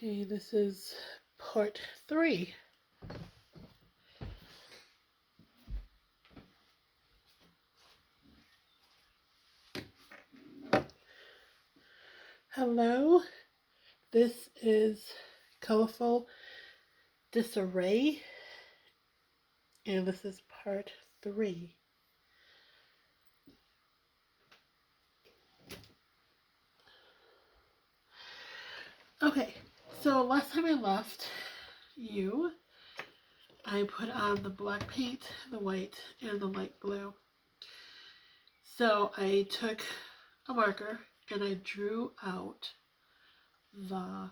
Okay, this is part 3. Hello, this is Colorful Disarray, and this is part 3. Okay, so last time I left you, I put on the black paint, the white, and the light blue. So I took a marker and I drew out the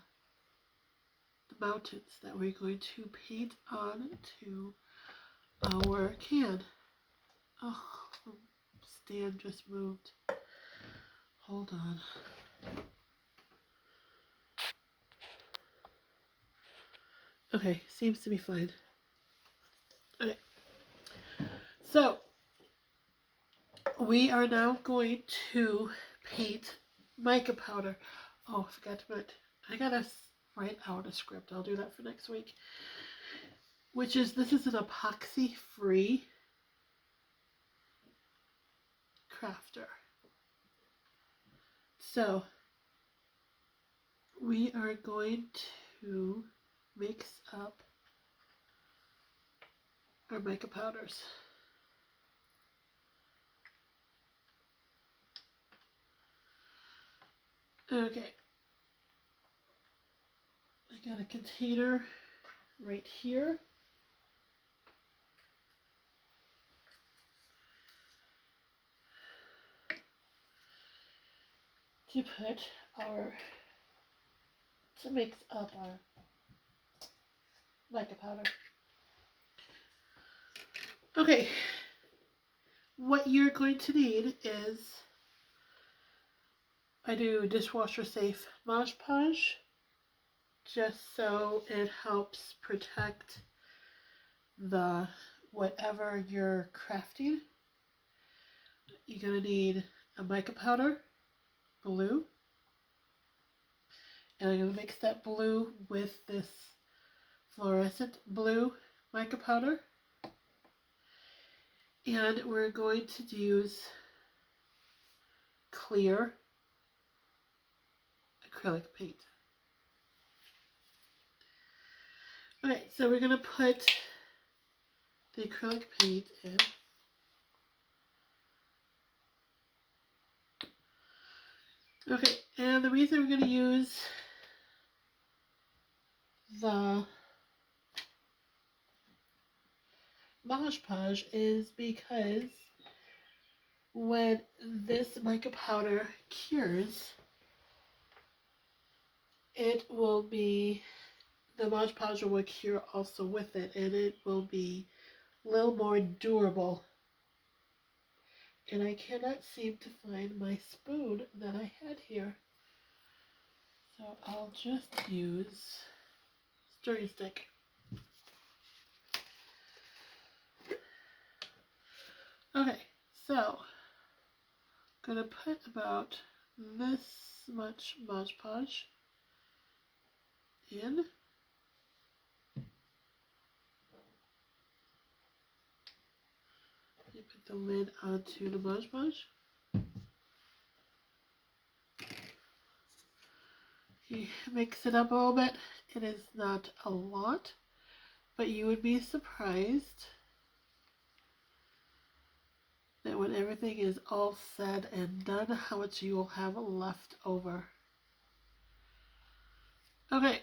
mountains that we're going to paint on to our can. Oh, the stand just moved. Hold on. Okay, seems to be fine. Okay. So, we are now going to paint mica powder. Oh, I forgot to mention. I gotta write out a script. I'll do that for next week. This is an epoxy-free crafter. So, we are going to mix up our mica powders. Okay. I got a container right here. To mix up our mica powder. Okay, what you're going to need is, I do dishwasher safe Mod Podge, just so it helps protect the whatever you're crafting. You're going to need a mica powder, blue, and I'm going to mix that blue with this fluorescent blue mica powder. And we're going to use clear acrylic paint. Okay, so we're going to put the acrylic paint in. Okay, and the reason we're going to use the Mod Podge is because when this mica powder cures, the Mod Podge will cure also with it, and it will be a little more durable. And I cannot seem to find my spoon that I had here. So I'll just use stirring stick. Okay, so I'm going to put about this much Mod Podge in. You put the lid onto the Mod Podge. You mix it up a little bit. It is not a lot, but you would be surprised that when everything is all said and done, how much you will have left over. Okay,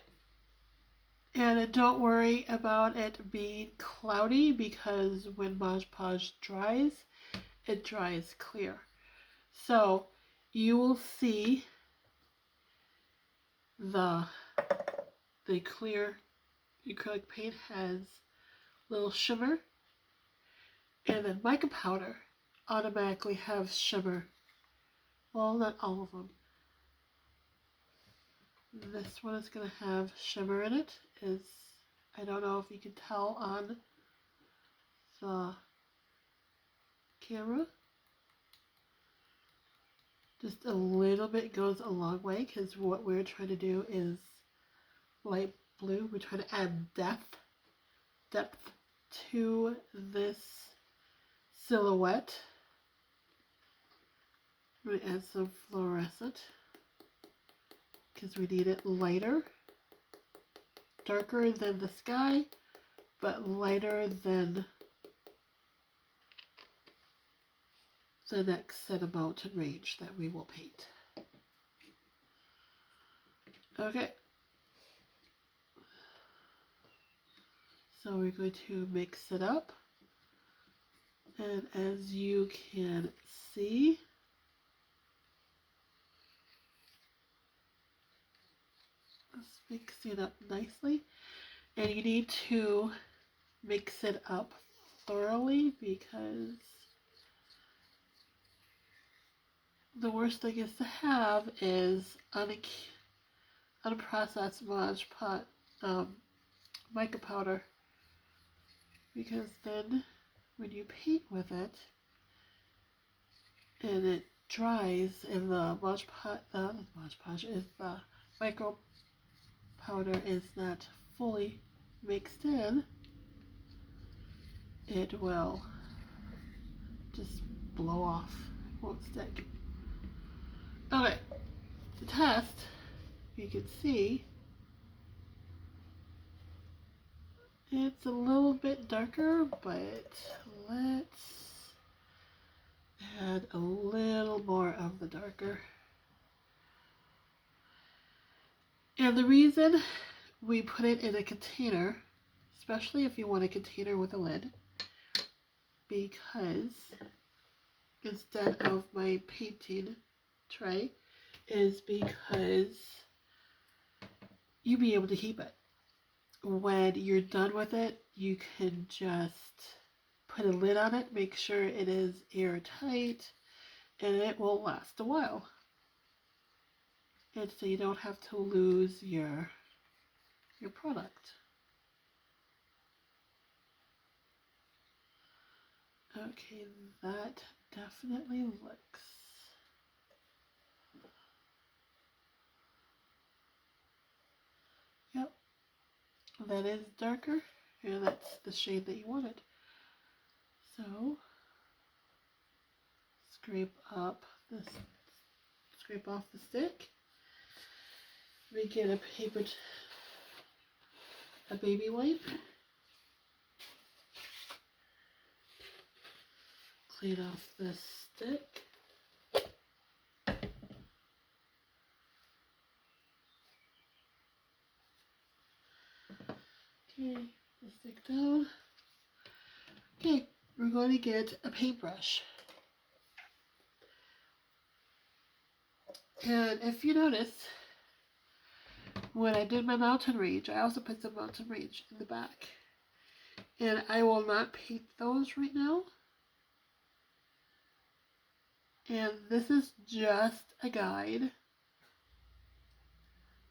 and don't worry about it being cloudy, because when Mod Podge dries, it dries clear. So you will see the clear acrylic paint has little shimmer, and then mica powder automatically have shimmer. Well, not all of them. This one is going to have shimmer in it. I don't know if you can tell on the camera. Just a little bit goes a long way, because what we're trying to do is light blue. We try to add depth to this silhouette. I'm going to add some fluorescent because we need it lighter, darker than the sky, but lighter than the next set of mountain range that we will paint. Okay. So we're going to mix it up. And as you can see, it's mixing up nicely. And you need to mix it up thoroughly because the worst thing is to have is unprocessed Mod Podge mica powder, because then when you paint with it and it dries and the micro powder is not fully mixed in, it will just blow off. It won't stick. Okay, to test, you can see it's a little bit darker, but let's add a little more of the darker. And the reason we put it in a container, especially if you want a container with a lid, because instead of my painting tray, is because you'll be able to keep it. When you're done with it, you can just put a lid on it, make sure it is airtight, and it will last a while. And so you don't have to lose your product. Okay, that definitely looks. Yep, that is darker, and that's the shade that you wanted. So scrape off the stick. We get a baby wipe. Clean off this stick. Okay, the stick down. Okay, we're going to get a paintbrush. And if you notice, when I did my mountain range, I also put some mountain range in the back. And I will not paint those right now. And this is just a guide.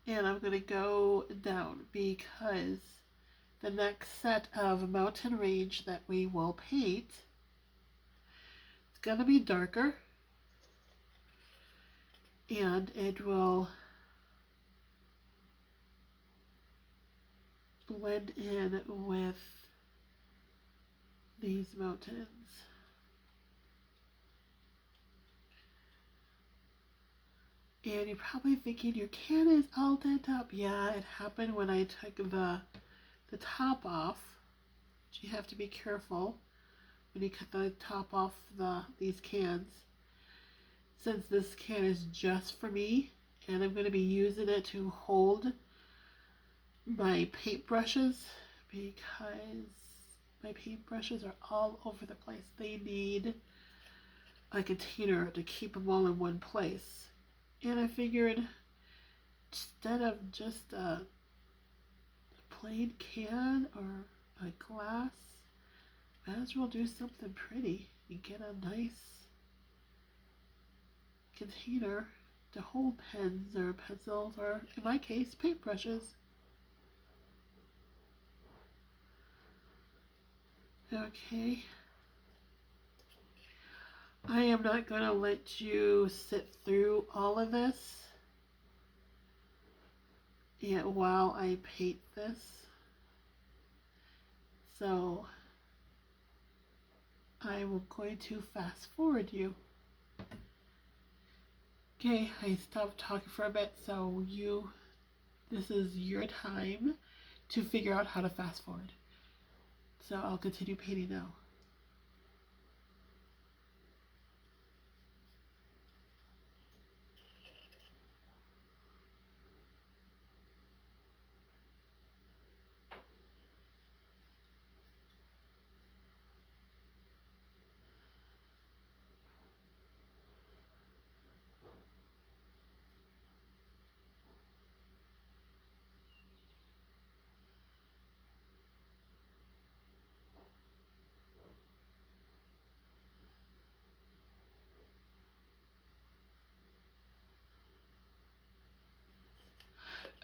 And I'm going to go down because the next set of mountain range that we will paint, it's going to be darker. And it will blend in with these mountains. And you're probably thinking your can is all dent up. Yeah, it happened when I took the top off. You have to be careful when you cut the top off these cans. Since this can is just for me, and I'm going to be using it to hold my paintbrushes, because my paintbrushes are all over the place. They need a container to keep them all in one place. And I figured instead of just a plain can or a glass, might as well do something pretty and get a nice container to hold pens or pencils, or in my case, paintbrushes. Okay. I am not going to let you sit through all of this. and while I paint this. So I am going to fast forward you. Okay, I stopped talking for a bit, so this is your time to figure out how to fast forward. So I'll continue painting now.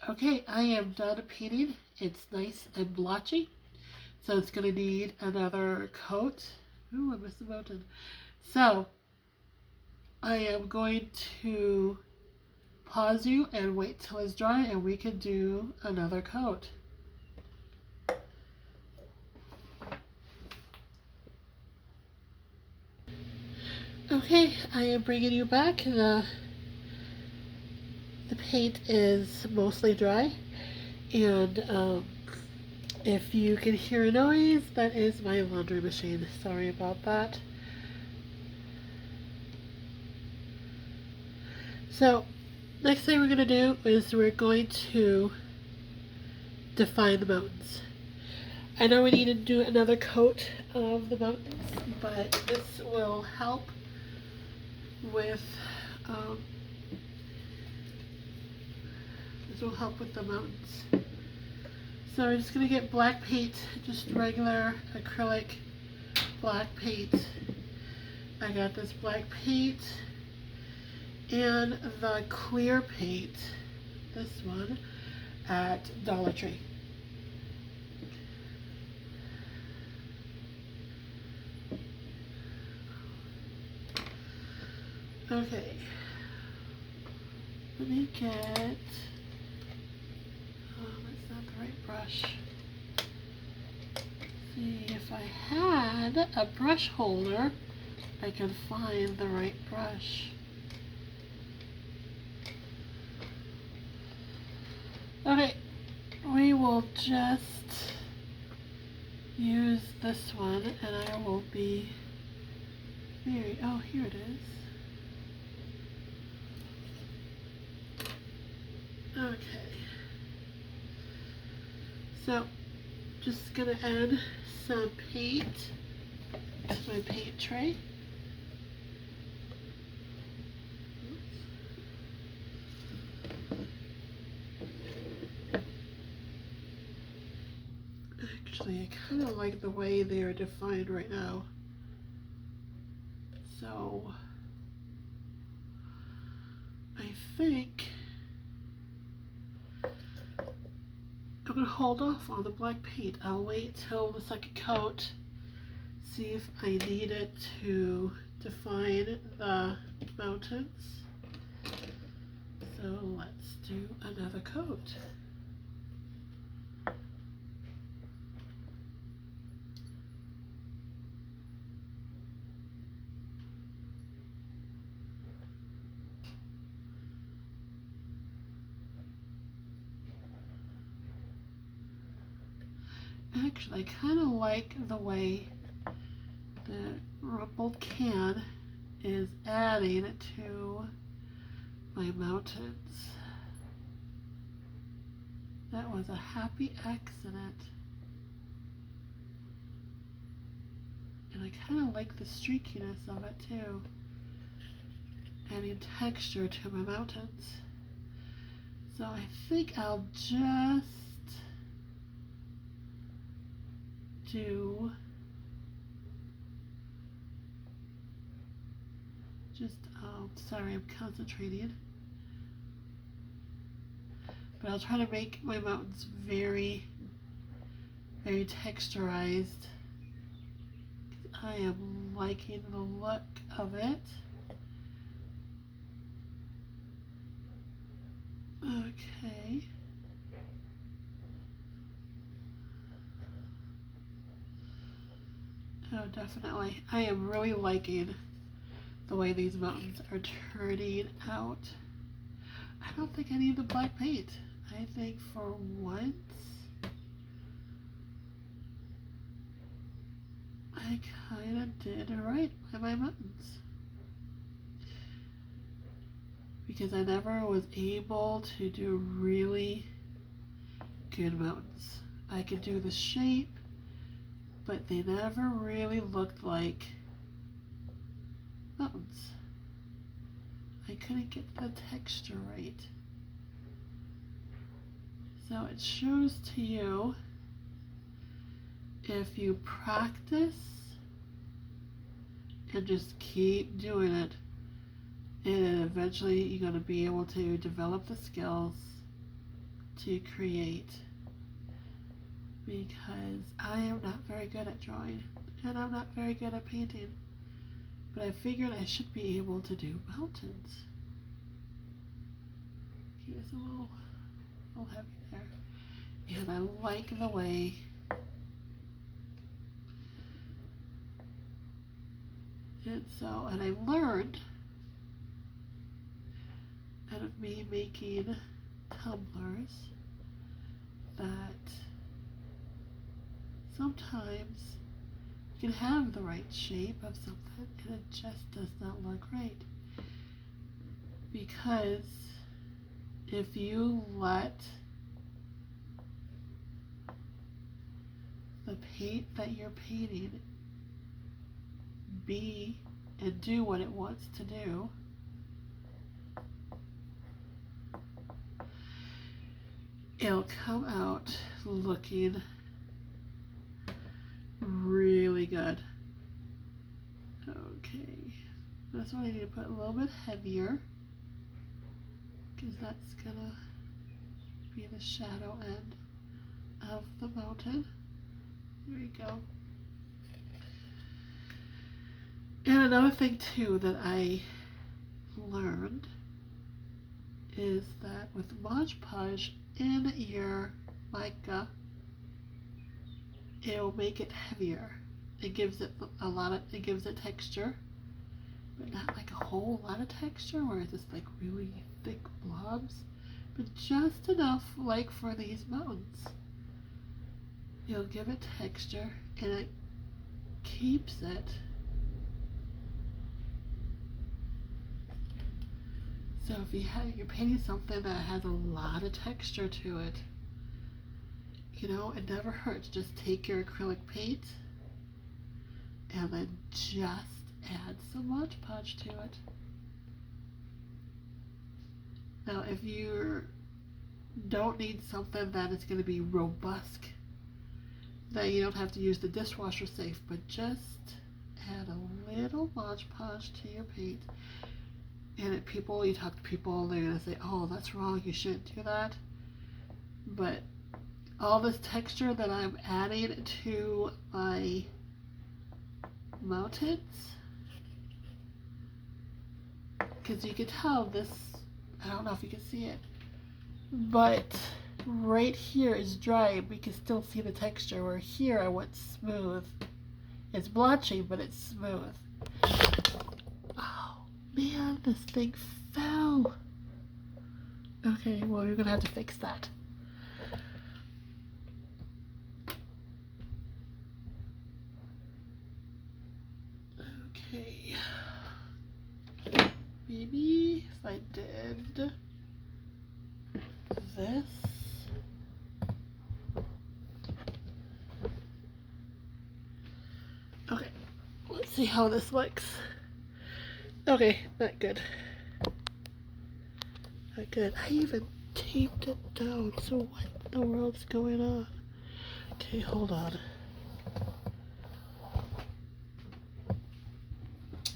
Okay, I am done painting. It's nice and blotchy. So it's going to need another coat. Ooh, I missed the mountain. So I am going to pause you and wait till it's dry and we can do another coat. Okay, I am bringing you back. The paint is mostly dry, and if you can hear a noise, that is my laundry machine. Sorry about that. So, next thing we're going to do is we're going to define the mountains. I know we need to do another coat of the mountains, but this will help with the mountains. So we're just going to get black paint, just regular acrylic black paint. I got this black paint and the clear paint, this one, at Dollar Tree. Okay, let me get, it's not the right brush. See, if I had a brush holder, I could find the right brush. Okay, we will just use this one and I will be very, oh, here it is. Okay, so just gonna add some paint to my paint tray. Actually, I kind of like the way they are defined right now. So I think I'm going to hold off on the black paint. I'll wait till the second coat, see if I need it to define the mountains. So let's do another coat. Actually, I kind of like the way the rumpled can is adding to my mountains. That was a happy accident. And I kind of like the streakiness of it too. Adding texture to my mountains. So I think I'll just do sorry, I'm concentrating. But I'll try to make my mountains very, very texturized. I am liking the look of it. Okay. Oh, definitely. I am really liking the way these mountains are turning out. I don't think I need the black paint. I think for once, I kind of did right by my mountains. Because I never was able to do really good mountains. I could do the shape, but they never really looked like mountains. I couldn't get the texture right. So it shows to you, if you practice and just keep doing it, and eventually you're going to be able to develop the skills to create. Because I am not very good at drawing, and I'm not very good at painting. But I figured I should be able to do mountains. Okay, it's a little heavy there. And I like the way and I learned out of me making tumblers that sometimes you can have the right shape of something and it just does not look right. Because if you let the paint that you're painting be and do what it wants to do, it'll come out looking really good. Okay, this one I need to put a little bit heavier because that's gonna be the shadow end of the mountain. There we go. And another thing too that I learned is that with Mod Podge in your mica, it will make it heavier. It gives it it gives it texture, but not like a whole lot of texture where it's just like really thick blobs, but just enough like for these mountains. It'll give it texture and it keeps it so if you're painting something that has a lot of texture to it, you know, it never hurts. Just take your acrylic paint and then just add some Mod Podge to it. Now, if you don't need something that is going to be robust, then you don't have to use the dishwasher safe, but just add a little Mod Podge to your paint. And you talk to people, they're going to say, oh, that's wrong, you shouldn't do that. But all this texture that I'm adding to my mountains, because you can tell this, I don't know if you can see it, but right here is dry. We can still see the texture, where here I went smooth. It's blotchy, but it's smooth. Oh man, this thing fell. Okay, well, you're gonna have to fix that. Okay, maybe if I did this. Okay, let's see how this looks. Okay, not good. Not good. I even taped it down, so what in the world's going on? Okay, hold on.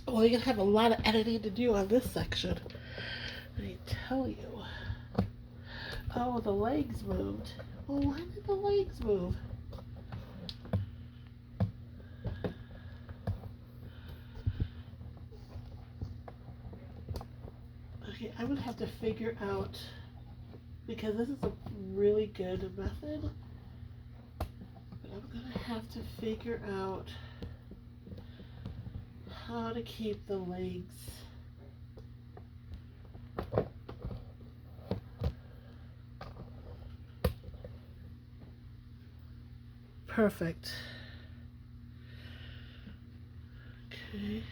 Well, you're gonna have a lot of editing to do on this section. I tell you. Oh, the legs moved. Well, why did the legs move? Okay, I'm gonna have to figure out, because this is a really good method, but I'm gonna have to figure out how to keep the legs perfect. Okay.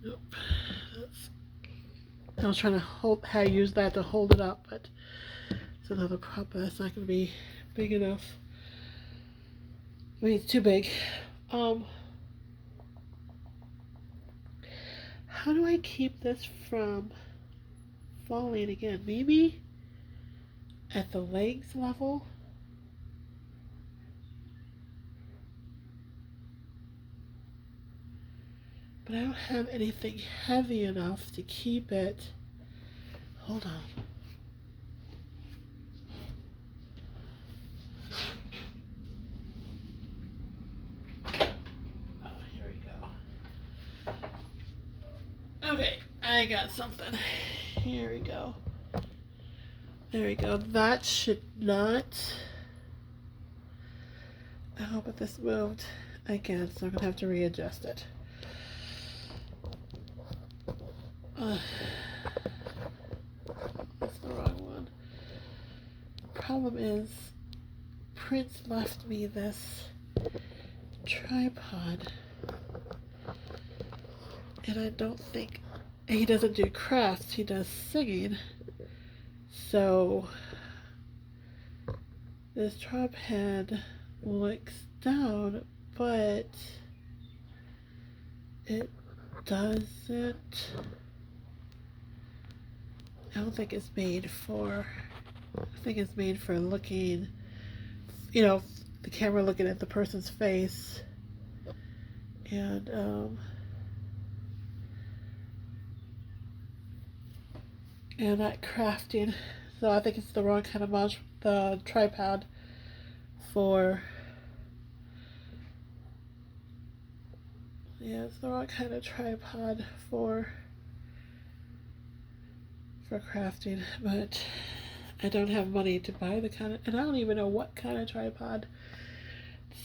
Nope. I was trying to use that to hold it up, but it's another problem. That's not going to be big enough. I mean, it's too big. How do I keep this from falling again? Maybe at the legs level? But I don't have anything heavy enough to keep it. Hold on. Oh, here we go. Okay, I got something. Here we go. There we go. That should not. Oh, but this moved again, so I'm gonna have to readjust it. That's the wrong one. Problem is, Prince left me this tripod, and I don't think he doesn't do crafts, he does singing. So this tripod looks down, but it doesn't. I don't think it's made for. I think it's made for looking, you know, the camera looking at the person's face, and not crafting. So I think it's the wrong kind of the tripod for. Yeah, it's the wrong kind of tripod for crafting, but I don't have money to buy the kind of, and I don't even know what kind of tripod.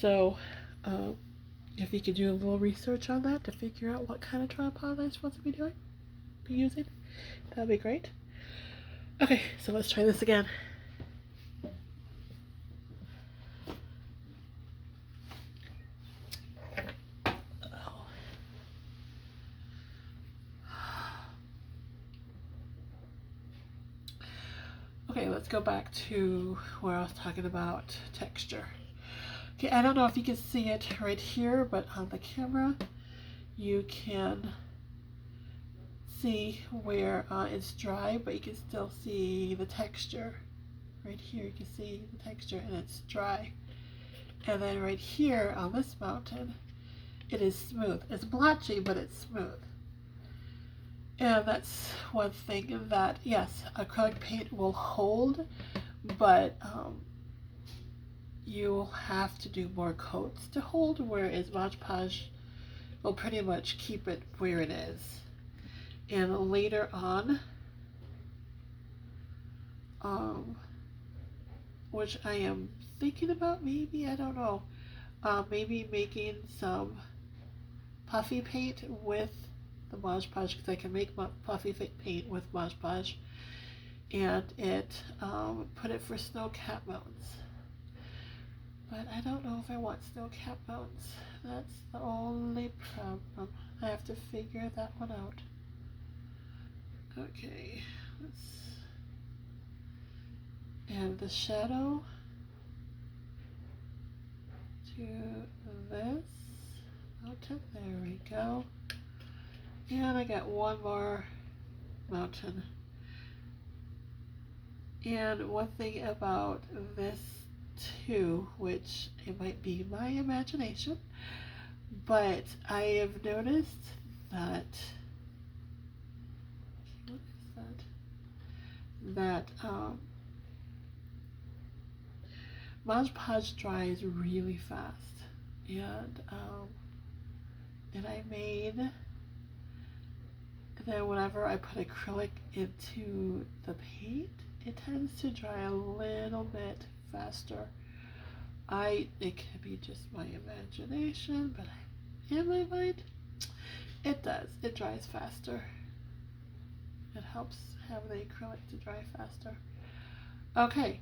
So, if you could do a little research on that to figure out what kind of tripod I'm supposed to be using, that'd be great. Okay, so let's try this again. Okay, let's go back to where I was talking about texture. Okay, I don't know if you can see it right here, but on the camera you can see where it's dry, but you can still see the texture. Right here you can see the texture and it's dry. And then right here on this mountain, it is smooth. It's blotchy, but it's smooth. And that's one thing that, yes, acrylic paint will hold, but you'll have to do more coats to hold, whereas Mod Podge will pretty much keep it where it is. And later on, which I am thinking about, maybe, I don't know, maybe making some puffy paint with the Mod Podge, because I can make puffy paint with Mod Podge, and put it for snow-capped mountains. But I don't know if I want snow-capped mountains. That's the only problem. I have to figure that one out. Okay, let's add the shadow to this mountain. There we go. And I got one more mountain. And one thing about this too, which it might be my imagination, but I have noticed that Mod Podge dries really fast, and I made, and then whenever I put acrylic into the paint, it tends to dry a little bit faster. It could be just my imagination, but in my mind. It does. It dries faster. It helps have the acrylic to dry faster. Okay,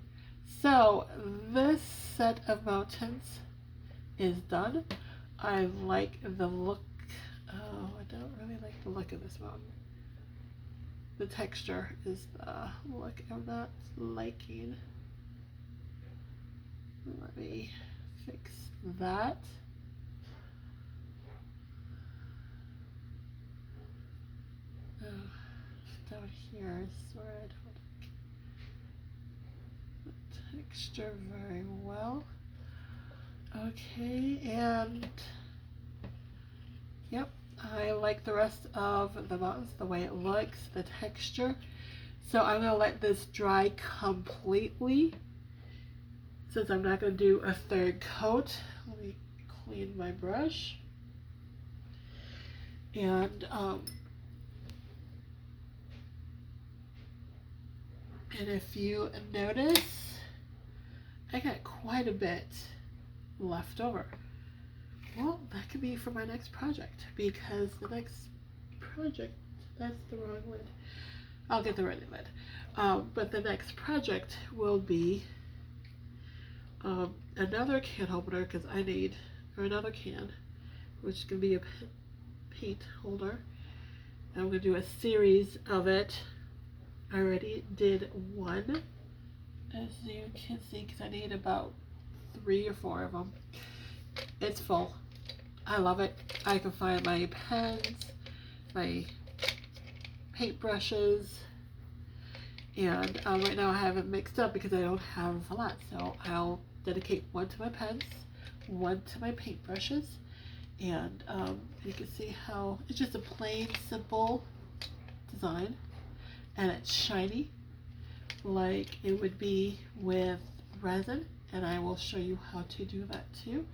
so this set of mountains is done. I like the look. Oh, I don't really like the look of this mountain. The texture is the look I'm not liking. Let me fix that. Down here is where I don't like the texture very well. Okay, and yep, I like the rest of the mountains, the way it looks, the texture. So I'm going to let this dry completely since I'm not going to do a third coat. Let me clean my brush. And if you notice, I got quite a bit left over. Well, that could be for my next project, because the next project, that's the wrong lid. I'll get the right lid. But the next project will be another can opener, because I need, or another can, which is going to be a paint holder. I'm going to do a series of it. I already did one, as you can see, because I need about 3 or 4 of them. It's full. I love it. I can find my pens, my paintbrushes, and right now I have it mixed up because I don't have a lot. So I'll dedicate one to my pens, one to my paintbrushes, and you can see how it's just a plain, simple design. And it's shiny like it would be with resin, and I will show you how to do that too.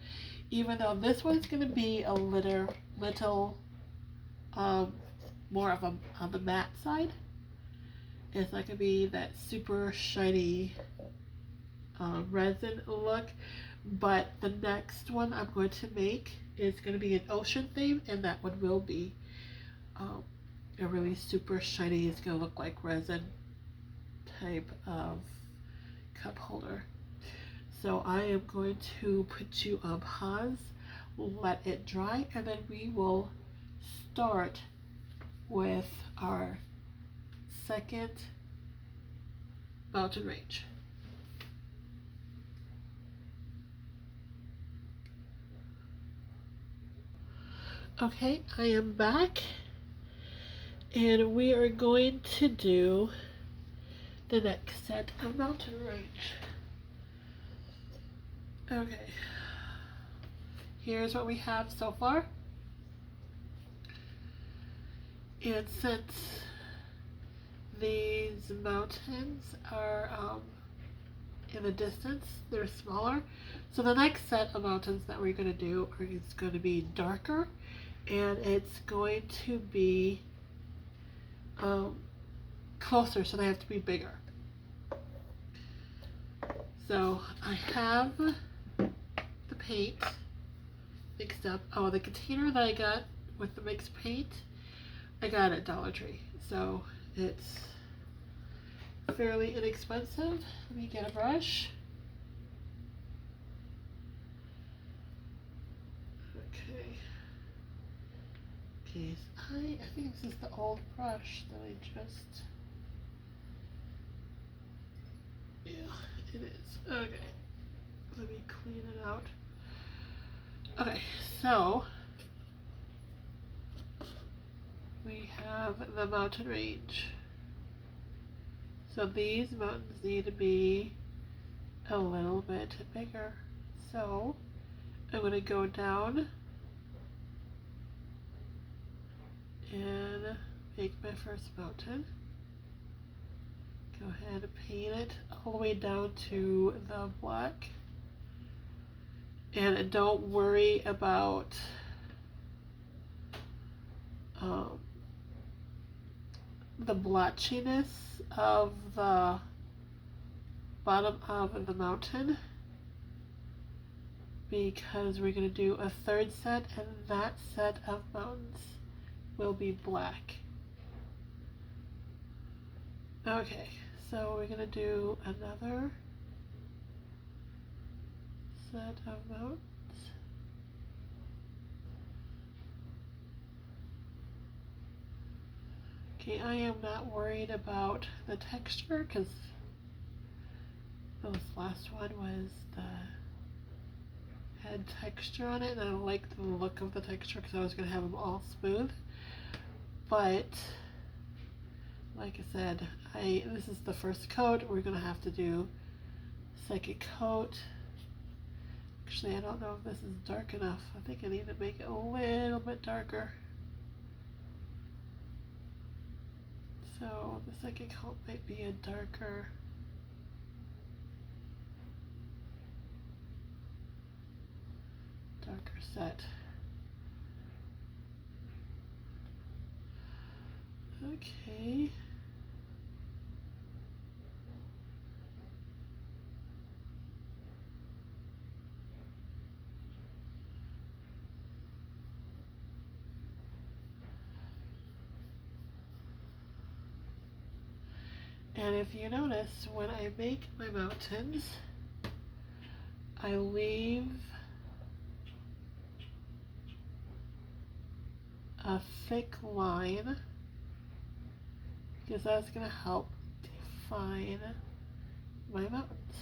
Even though this one's going to be a little more of on the matte side. It's not going to be that super shiny resin look, but the next one I'm going to make is going to be an ocean theme, and that one will be a really super shiny, it's going to look like resin type of cup holder. So I am going to put you on pause, let it dry, and then we will start with our second mountain range. Okay, I am back. And we are going to do the next set of mountain range. Okay, here's what we have so far. And since these mountains are in the distance, they're smaller. So the next set of mountains that we're going to do is going to be darker, and it's going to be closer, so they have to be bigger. So I have the paint mixed up. Oh, the container that I got with the mixed paint, I got at Dollar Tree, so it's fairly inexpensive. Let me get a brush. Okay, I think this is the old brush that I just, yeah, it is. Okay, let me clean it out. Okay, so we have the mountain range. So these mountains need to be a little bit bigger. So I'm going to go down and make my first mountain. Go ahead and paint it all the way down to the black. And don't worry about the blotchiness of the bottom of the mountain. because we're going to do a third set, and that set of mountains will be black. Okay, so we're going to do another set of mountains. Okay, I am not worried about the texture because this last one was had texture on it, and I liked the look of the texture because I was going to have them all smooth. But like I said, this is the first coat. We're going to have to do second coat. Actually, I don't know if this is dark enough. I think I need to make it a little bit darker. So the second coat might be a darker set. Okay. And if you notice, when I make my mountains, I leave a thick line because that's going to help define my mountains.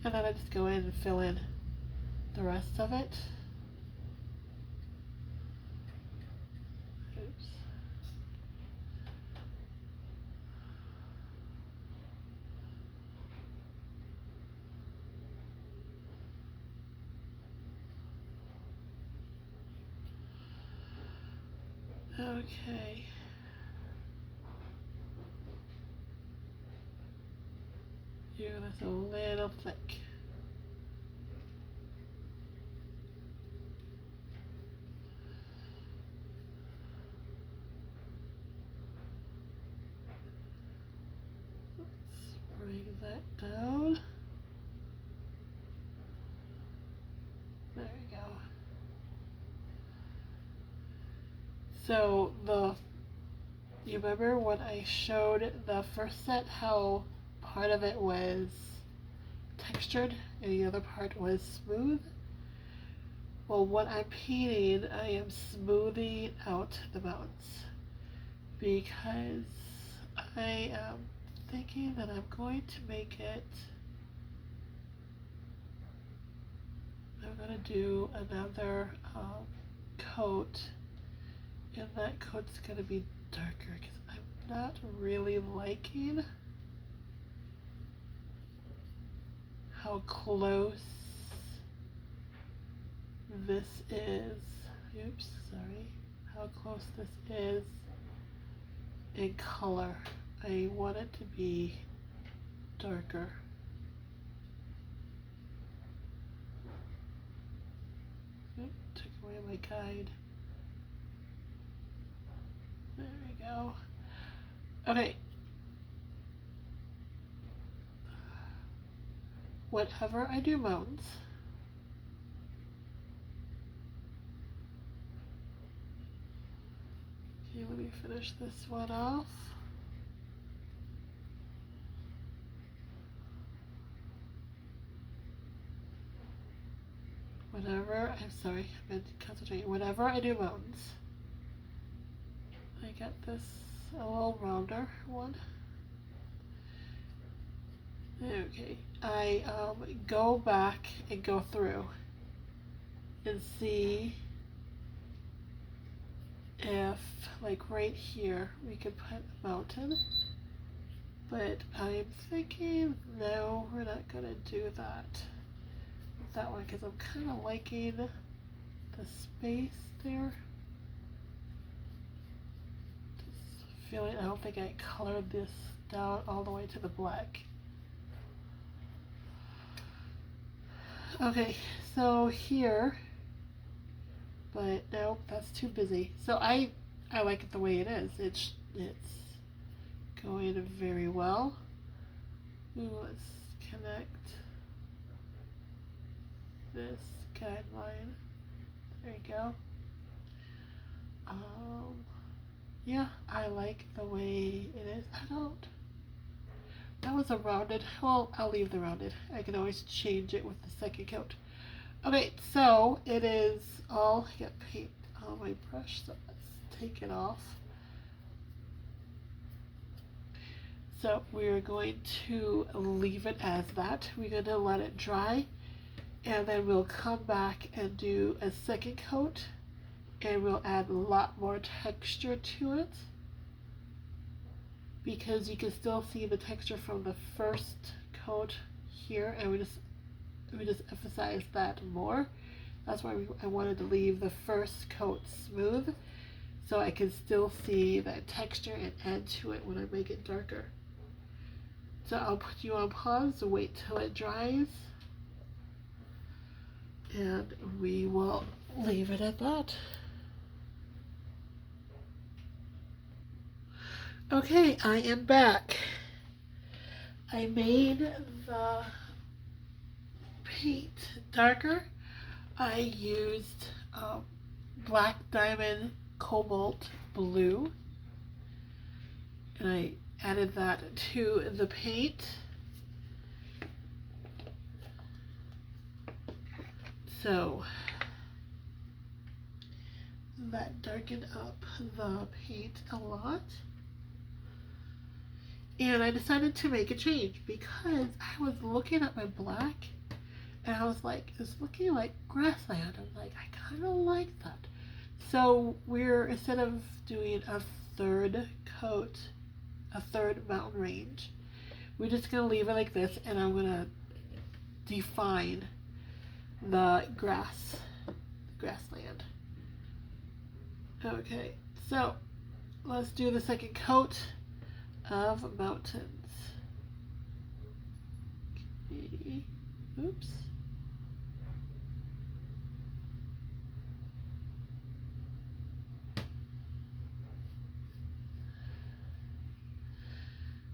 And then I just go in and fill in the rest of it. Oops. Okay. Here, that's a little thick. Let's bring that down. There we go. So you remember when I showed the first set how part of it was textured and the other part was smooth? Well, when I'm painting, I am smoothing out the mountains because I am thinking that I'm going to make it, I'm going to do another coat, and that coat's going to be darker because I'm not really liking how close this is. Oops, sorry. How close this is in color. I want it to be darker. Oop, took away my guide. There we go. Okay. Whenever I do mountains, okay, let me finish this one off. Whenever, I'm sorry, I meant to concentrate. Whenever I do mountains, I get this a little rounder one. Okay, I go back and go through and see if, like right here, we could put a mountain. But I'm thinking, no, we're not gonna do that with that one because I'm kind of liking the space there. Just feeling, I don't think I colored this down all the way to the black. Okay, so here, but no, that's too busy. So I like it the way it is. It's going very well. Let's connect this guideline. There you go. Yeah, I like the way it is. That was a rounded. Well, I'll leave the rounded. I can always change it with the second coat. Okay, so it is all, I got paint on my brush, so let's take it off. So we're going to leave it as that. We're going to let it dry, and then we'll come back and do a second coat, and we'll add a lot more texture to it, because you can still see the texture from the first coat here, and we just emphasize that more. That's why I wanted to leave the first coat smooth, so I can still see that texture and add to it when I make it darker. So I'll put you on pause, wait till it dries, and we will leave it at that. Okay, I am back. I made the paint darker. I used black diamond cobalt blue, and I added that to the paint. So that darkened up the paint a lot. And I decided to make a change because I was looking at my black and I was like, it's looking like grassland. I was like, I kind of like that. So instead of doing a third coat, a third mountain range, we're just going to leave it like this, and I'm going to define the grassland. Okay, so let's do the second coat of mountains. Okay. Oops.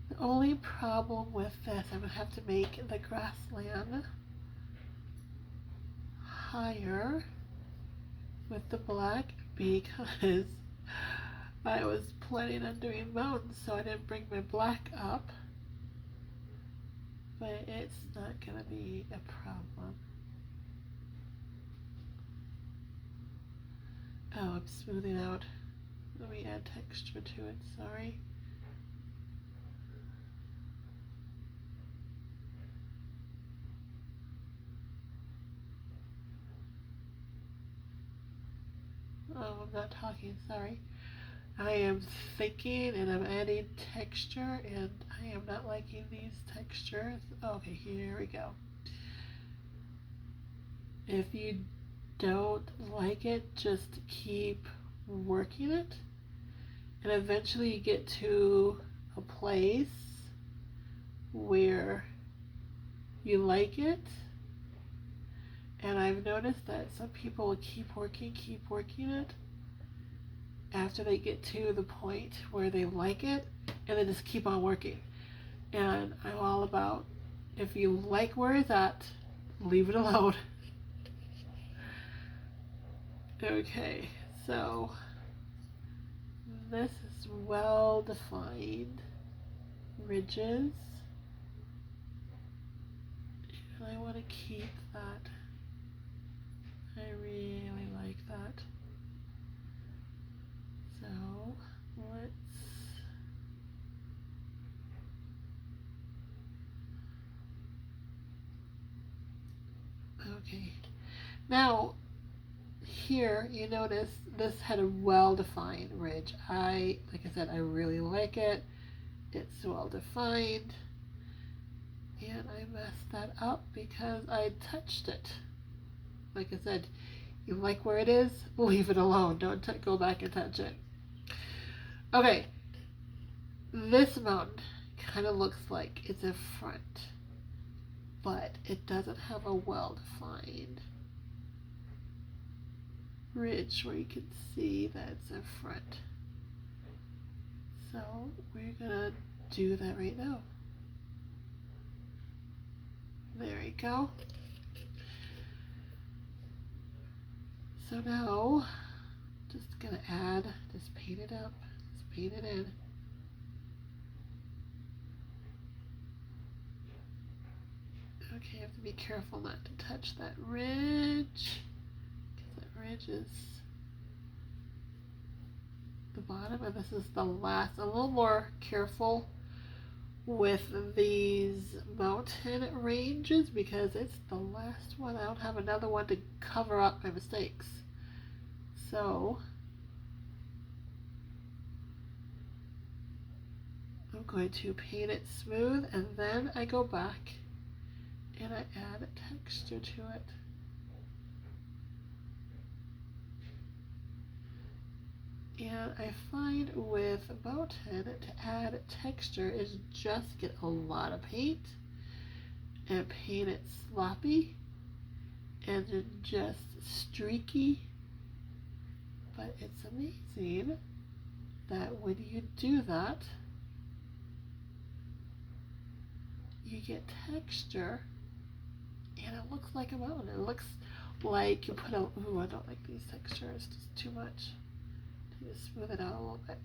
The only problem with this, I'm going to have to make the grassland higher with the black because I was planning on doing mountains, so I didn't bring my black up, but it's not going to be a problem. Oh, I'm smoothing out. Let me add texture to it, sorry. Oh, I'm not talking, sorry. I am thinking and I'm adding texture, and I am not liking these textures. Okay, here we go. If you don't like it, just keep working it, and eventually you get to a place where you like it. And I've noticed that some people will keep working it after they get to the point where they like it, and then just keep on working. And I'm all about, if you like where it's at, leave it alone. Okay, so this is well defined ridges, and I want to keep that. I really like that. So let's okay. Now here you notice this had a well-defined ridge. Like I said, I really like it. It's well defined, and I messed that up because I touched it. Like I said, you like where it is, leave it alone. Don't go back and touch it. Okay, this mountain kind of looks like it's a front, but it doesn't have a well-defined ridge where you can see that it's a front. So we're gonna do that right now. There you go. So now, just gonna add, just paint it up, just paint it in. Okay, you have to be careful not to touch that ridge, because that ridge is the bottom, and this is the last. A little more careful with these mountain ranges because it's the last one. I don't have another one to cover up my mistakes. So I'm going to paint it smooth, and then I go back and I add a texture to it. And I find with mountain to add texture is just get a lot of paint and paint it sloppy and just streaky. But it's amazing that when you do that, you get texture and it looks like a mountain. It looks like you put a, ooh, I don't like these textures, it's too much. Just smooth it out a little bit.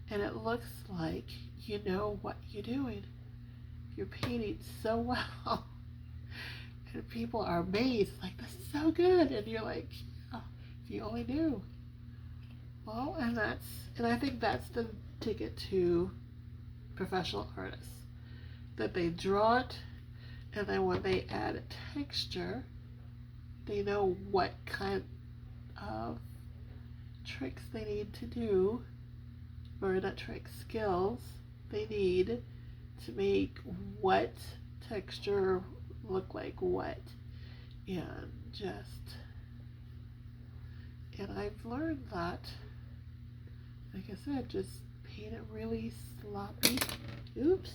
And it looks like you know what you're doing. You're painting so well. And people are amazed, like, this is so good. And you're like, oh, if you only knew. Well, and I think that's the ticket to professional artists. That they draw it, and then when they add a texture, they know what kind of tricks they need to do, or not tricks, skills they need to make what texture look like what. And I've learned that, like I said, just paint it really sloppy. Oops.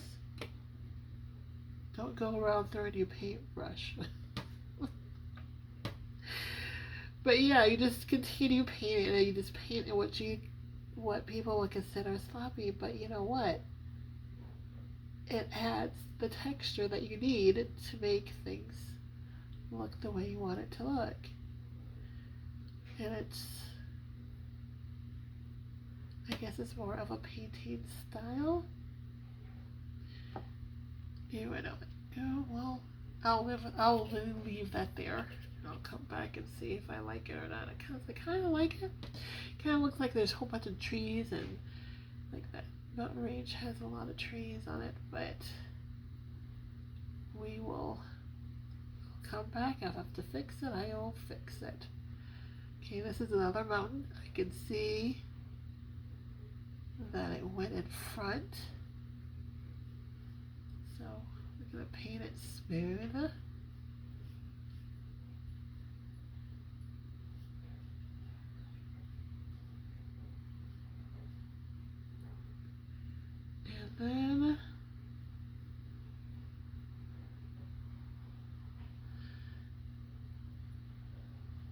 Don't go around throwing your paintbrush. But yeah, you just continue painting, and you just paint what people would consider sloppy. But you know what? It adds the texture that you need to make things look the way you want it to look. And I guess it's more of a painting style. Anyway, no, well, I'll leave that there. I'll come back and see if I like it or not. I kind of like it. Kind of looks like there's a whole bunch of trees, and like that mountain range has a lot of trees on it, but we will come back. I'll have to fix it. I'll fix it. Okay, this is another mountain. I can see that it went in front. So we're going to paint it smooth. Then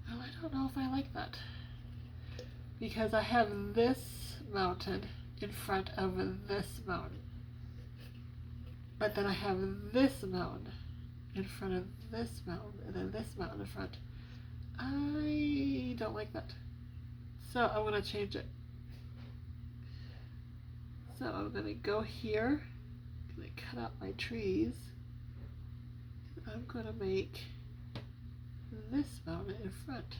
well, I don't know if I like that, because I have this mountain in front of this mountain, but then I have this mountain in front of this mountain, and then this mountain in front. I don't like that, so I'm going to change it. So I'm going to go here, I'm going to cut out my trees, and I'm going to make this mountain in front.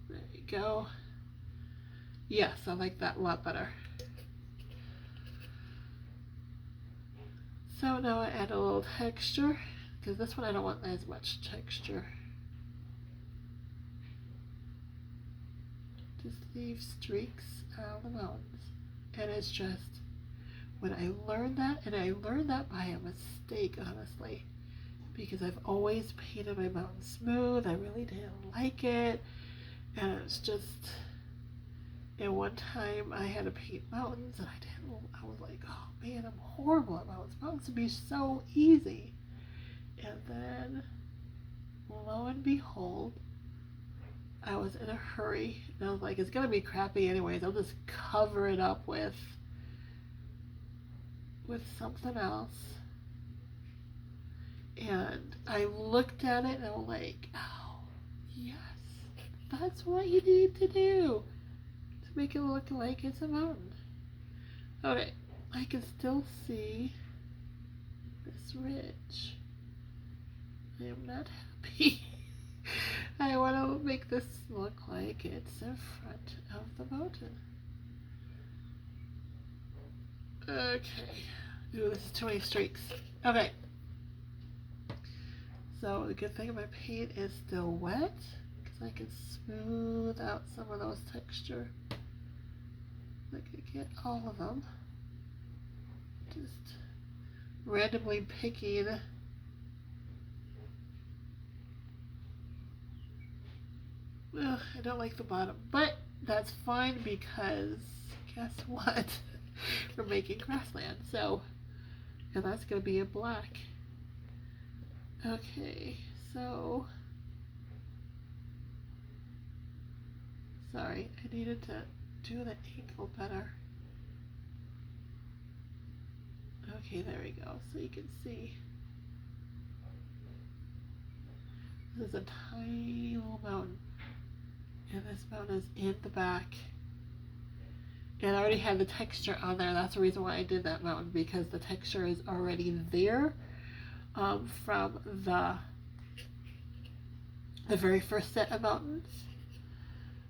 There you go. Yes, I like that a lot better. So now I add a little texture, because this one I don't want as much texture. Just leave streaks on the mountains. And it's just, when I learned that, and I learned that by a mistake, honestly, because I've always painted my mountains smooth. I really didn't like it, and it's just, and one time I had to paint mountains, and I was like, oh man, I'm horrible at mountains. Mountains would be so easy. And then, lo and behold, I was in a hurry, and I was like, it's gonna be crappy anyways. I'll just cover it up with something else. And I looked at it and I'm like, oh, yes, that's what you need to do to make it look like it's a mountain. Okay, I can still see this ridge. I am not happy. I want to make this look like it's in front of the mountain. Okay. Ooh, this is too many streaks. Okay. So the good thing about my paint is still wet, because I can smooth out some of those texture. I can get all of them. Just randomly picking. Well, I don't like the bottom, but that's fine because guess what? We're making grassland, so, and that's going to be in black. Okay, so, sorry, I needed to do the angle better. Okay, there we go, so you can see. This is a tiny little mountain, and this mountain is in the back. And I already had the texture on there. That's the reason why I did that mountain, because the texture is already there from the very first set of mountains.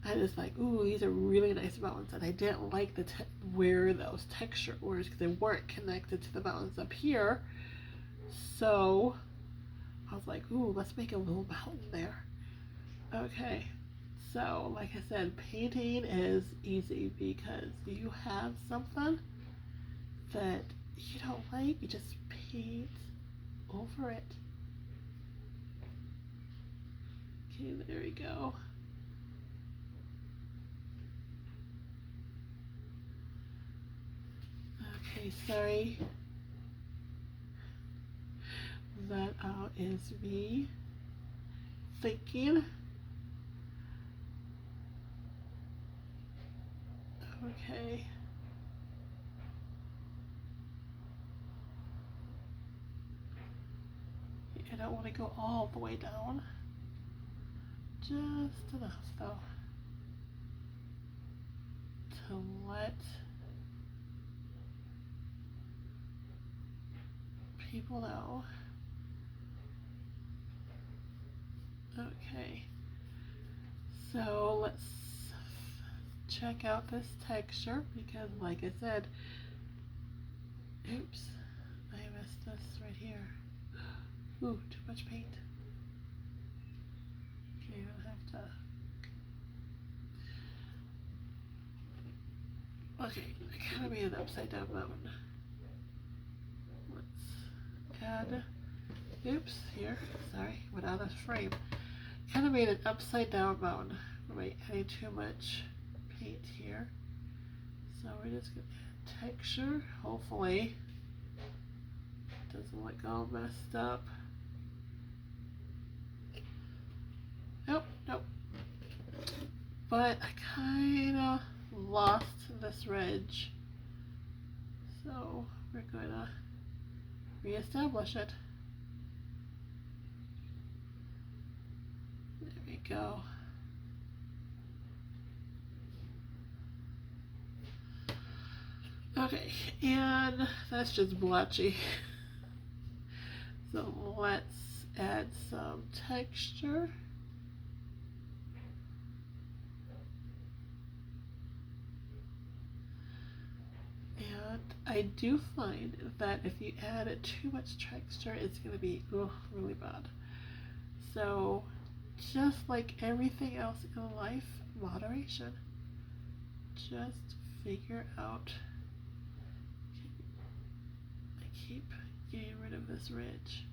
I was like, ooh, these are really nice mountains, and I didn't like the where those texture was because they weren't connected to the mountains up here. So I was like, ooh, let's make a little mountain there. Okay. So, like I said, painting is easy because you have something that you don't like, you just paint over it. Okay, there we go. Okay, sorry. That is me thinking. Okay. I don't want to go all the way down. Just enough though to let people know. Okay. So let's check out this texture because, like I said, oops, I missed this right here. Ooh, too much paint. Okay, I don't have to. Okay, I kind of made an upside down mountain. Let's add. Oops, here. Sorry, went out of frame. Kind of made an upside down mountain. Wait, adding too much paint here. So we're just gonna add texture. Hopefully it doesn't look all messed up. Nope, nope. But I kinda lost this ridge. So we're gonna reestablish it. There we go. Okay, and that's just blotchy. So let's add some texture. And I do find that if you add too much texture, it's going to be really bad. So just like everything else in life, moderation. Just figure out. I keep getting rid of this ridge.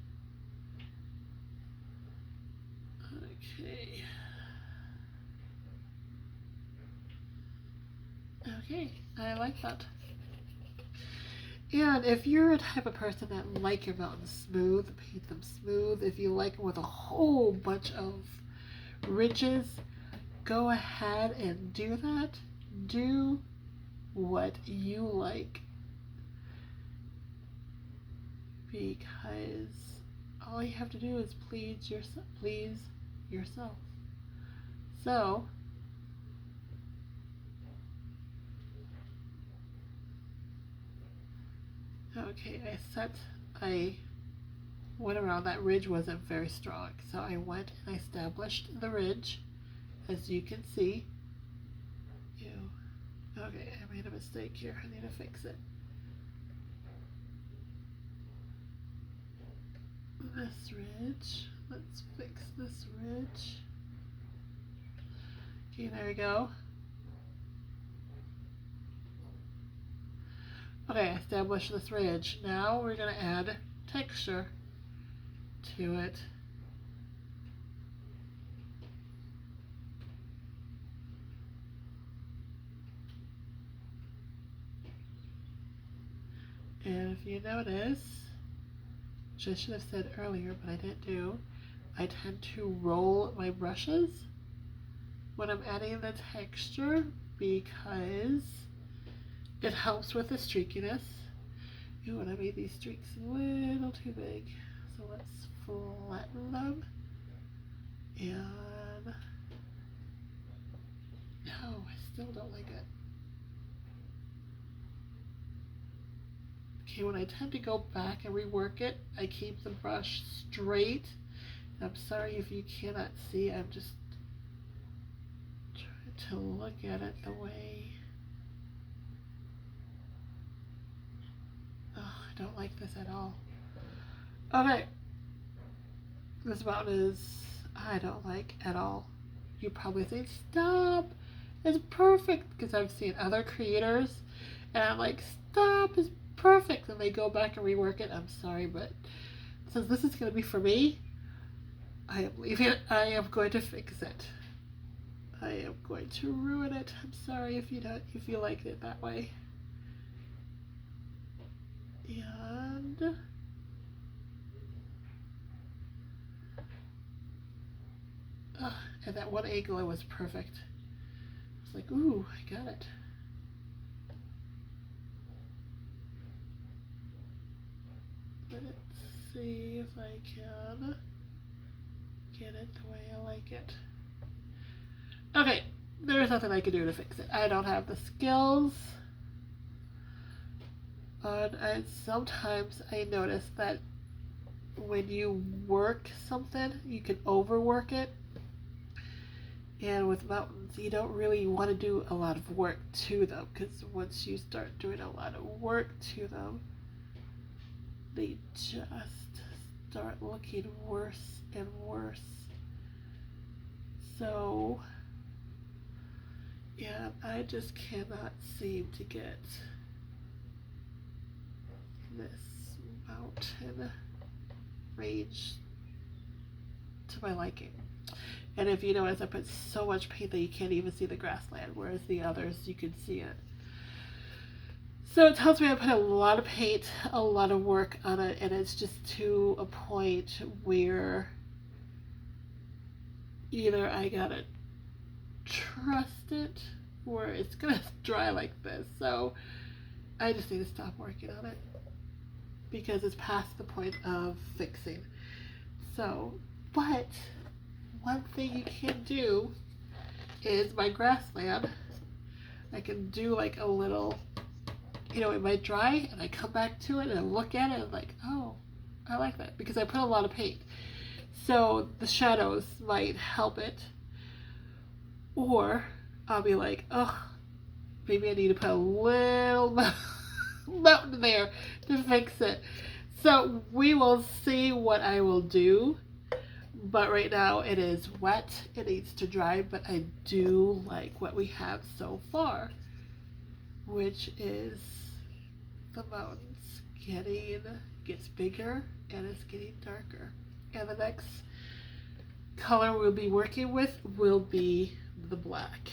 Okay. Okay, I like that. And if you're a type of person that like your mountains smooth, paint them smooth. If you like them with a whole bunch of ridges, go ahead and do that. Do what you like, because all you have to do is please yourself. So okay, I went around. That ridge wasn't very strong, so I went and I established the ridge, as you can see. Okay, I made a mistake here. I need to fix it. This ridge. Let's fix this ridge. Okay, there we go. Okay, I established this ridge. Now we're going to add texture to it. And if you notice, which I should have said earlier, but I didn't do, I tend to roll my brushes when I'm adding the texture because it helps with the streakiness. Ooh, and I made these streaks a little too big. So let's flatten them. And no, I still don't like it. Okay, when I tend to go back and rework it, I keep the brush straight. I'm sorry if you cannot see, I'm just trying to look at it the way. Oh, I don't like this at all. Okay, this mountain is, I don't like at all. You probably think, stop, it's perfect, because I've seen other creators, and I'm like, stop, it's perfect, and they go back and rework it. I'm sorry, but since this is going to be for me, I am leaving it. I am going to fix it. I am going to ruin it. I'm sorry if you liked it that way. And that one angle, it was perfect. It's like, ooh, I got it. Let's see if I can get it the way I like it. Okay, there's nothing I can do to fix it. I don't have the skills. And sometimes I notice that when you work something, you can overwork it. And with mountains, you don't really want to do a lot of work to them, because once you start doing a lot of work to them, they just start looking worse and worse. So, yeah, I just cannot seem to get this mountain range to my liking. And if you notice, I put so much paint that you can't even see the grassland, whereas the others, you can see it. So it tells me I put a lot of paint, a lot of work on it, and it's just to a point where either I gotta trust it or it's gonna dry like this. So I just need to stop working on it because it's past the point of fixing. So, but one thing you can do is my grassland, I can do like a little, it might dry and I come back to it and I look at it and I'm like, oh, I like that, because I put a lot of paint. So the shadows might help it. Or I'll be like, oh, maybe I need to put a little mountain there to fix it. So we will see what I will do. But right now it is wet, it needs to dry, but I do like what we have so far, which is the mountains gets bigger and it's getting darker. And the next color we'll be working with will be the black.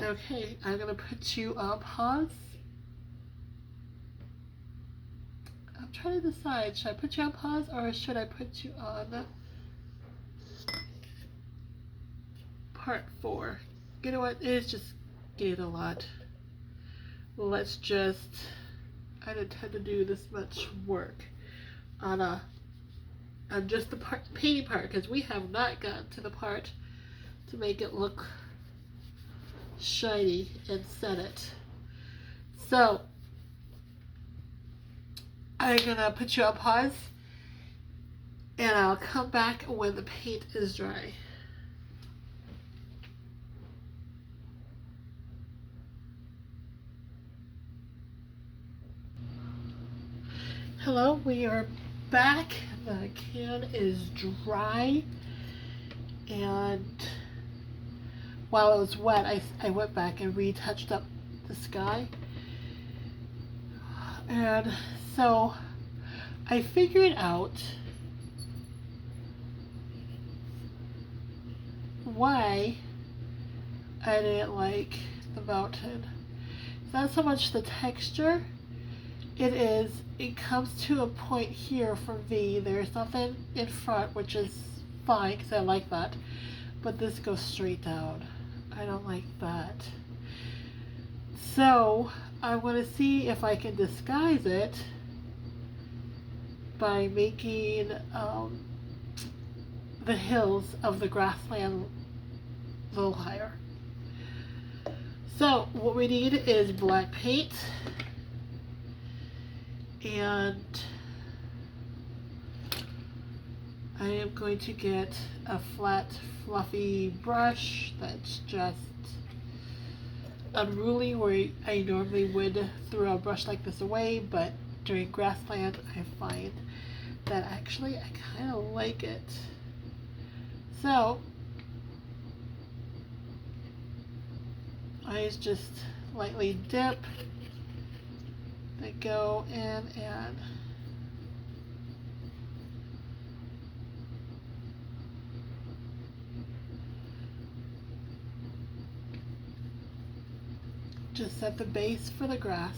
Okay, I'm gonna put you on pause. I'm trying to decide, should I put you on pause or should I put you on part 4. You know what? It's just getting a lot. Let's just, I didn't intend to do this much work on just the painting part, because we have not gotten to the part to make it look shiny and set it. So I'm gonna put you on pause and I'll come back when the paint is dry. Hello, we are back. The can is dry, and while it was wet, I went back and retouched up the sky. And so I figured out why I didn't like the mountain. It's not so much the texture, it comes to a point here for me. There's nothing in front, which is fine because I like that, but this goes straight down. I don't like that. So I want to see if I can disguise it by making the hills of the grassland a little higher. So what we need is black paint, and I am going to get a flat fluffy brush that's just unruly, where I normally would throw a brush like this away, but during grassland I find that actually I kind of like it. So I just lightly dip, then go in and just set the base for the grass.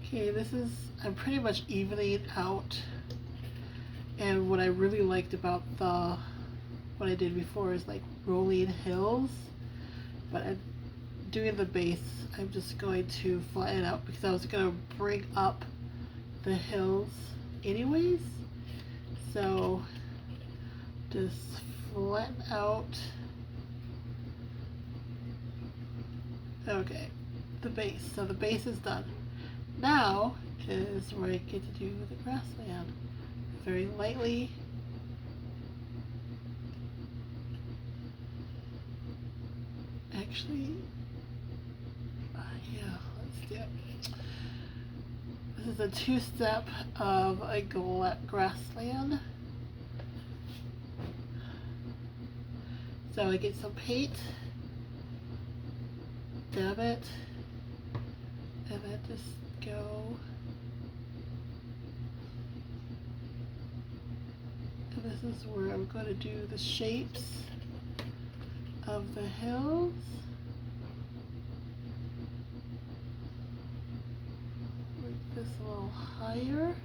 Okay, I'm pretty much evening out, and what I really liked about what I did before is like rolling hills, but doing the base, I'm just going to flatten it out because I was going to bring up the hills anyways, so just flatten out. Okay, the base, so the base is done. Now is where I get to do the grassland. Very lightly. Actually, yeah, let's do it. This is a two-step of a grassland. So I get some paint, dab it, and then just go, and this is where I'm going to do the shapes of the hills. Make this a little higher,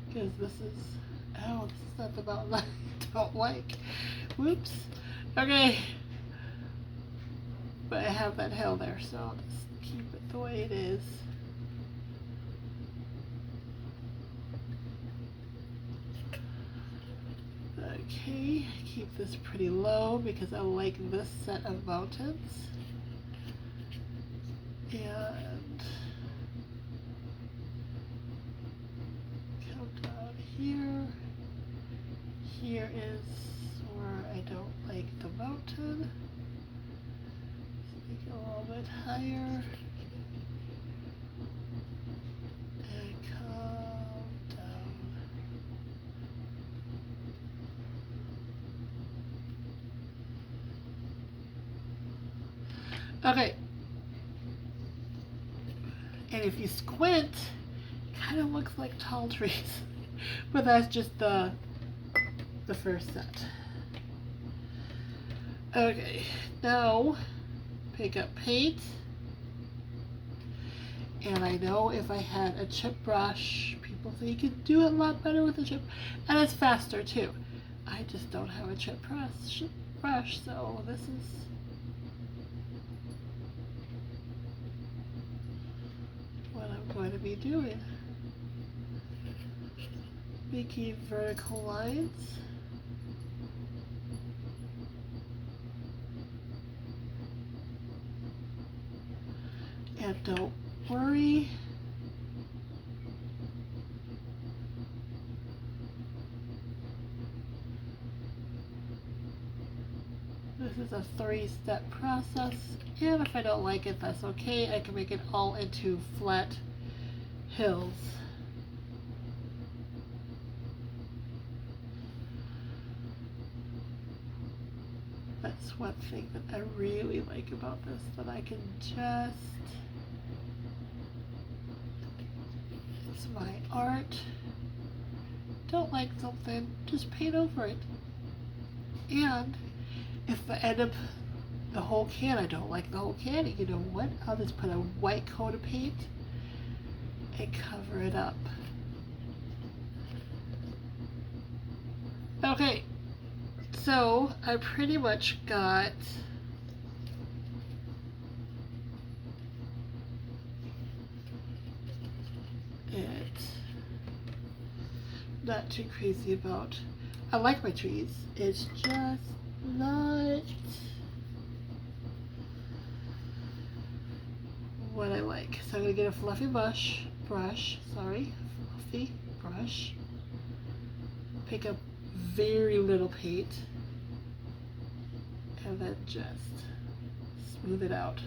because this is not the mountain I don't like. Whoops. Okay, but I have that hill there, so I'll just keep it the way it is. Okay, keep this pretty low because I like this set of mountains. And come down here. Here is where I don't like the mountain. Make it a little bit higher. And come down. Okay. And if you squint, it kind of looks like tall trees. But that's just the first set. Okay, now pick up paint. And I know if I had a chip brush, people say you could do it a lot better with a chip. And it's faster too. I just don't have a chip brush, so this is what I'm going to be doing. Making vertical lines. And don't worry. This is a 3-step process, and if I don't like it, that's okay. I can make it all into flat hills. That's one thing that I really like about this, that I can just, it's my art. Don't like something, just paint over it. And if I end up the whole can, I don't like the whole can, you know what? I'll just put a white coat of paint and cover it up. Okay, so I pretty much got it. Not too crazy about. I like my trees. It's just not what I like. So I'm gonna get a fluffy brush. Pick up very little paint and then just smooth it out.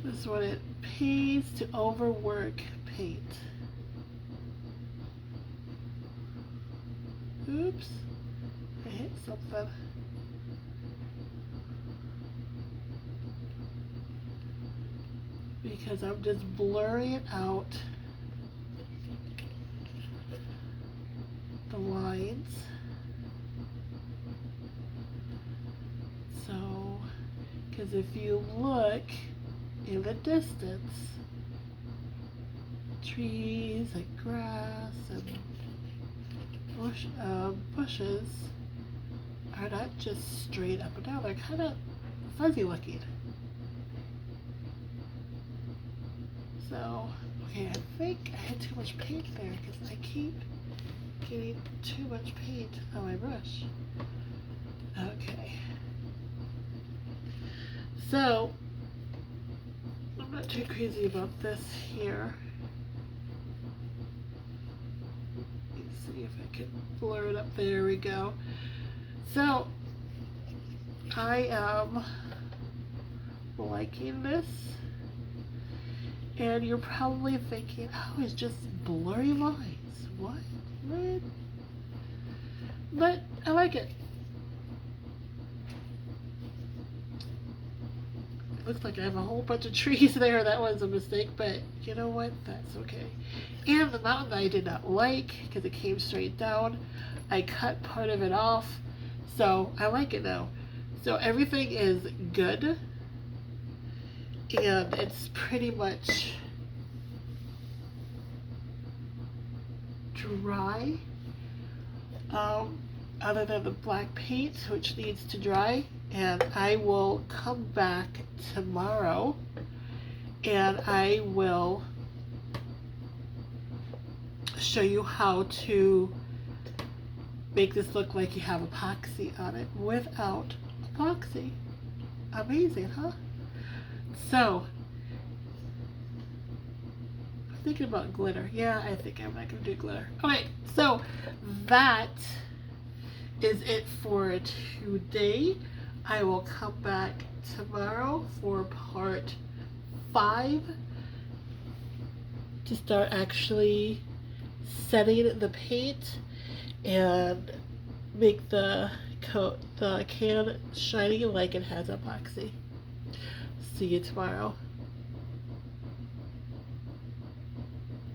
This is when it pays to overwork paint. Oops, I hit something. Because I'm just blurring out the lines. So, because if you look in the distance, trees and grass and bushes are not just straight up and down, they're kind of fuzzy looking. So, okay, I think I had too much paint there because I keep getting too much paint on my brush. Okay. So, I'm not too crazy about this here. Let's see if I can blur it up. There we go. So, I am liking this. And you're probably thinking, oh, it's just blurry lines. What? But I like it. Looks like I have a whole bunch of trees there. That was a mistake, but you know what? That's okay. And the mountain I did not like because it came straight down. I cut part of it off, so I like it now. So everything is good. And it's pretty much dry, other than the black paint, which needs to dry. And I will come back tomorrow and I will show you how to make this look like you have epoxy on it without epoxy. Amazing, huh? So, I'm thinking about glitter. Yeah, I think I'm not going to do glitter. Okay, so that is it for today. I will come back tomorrow for part 5 to start actually setting the paint and make the can shiny like it has epoxy. See you tomorrow.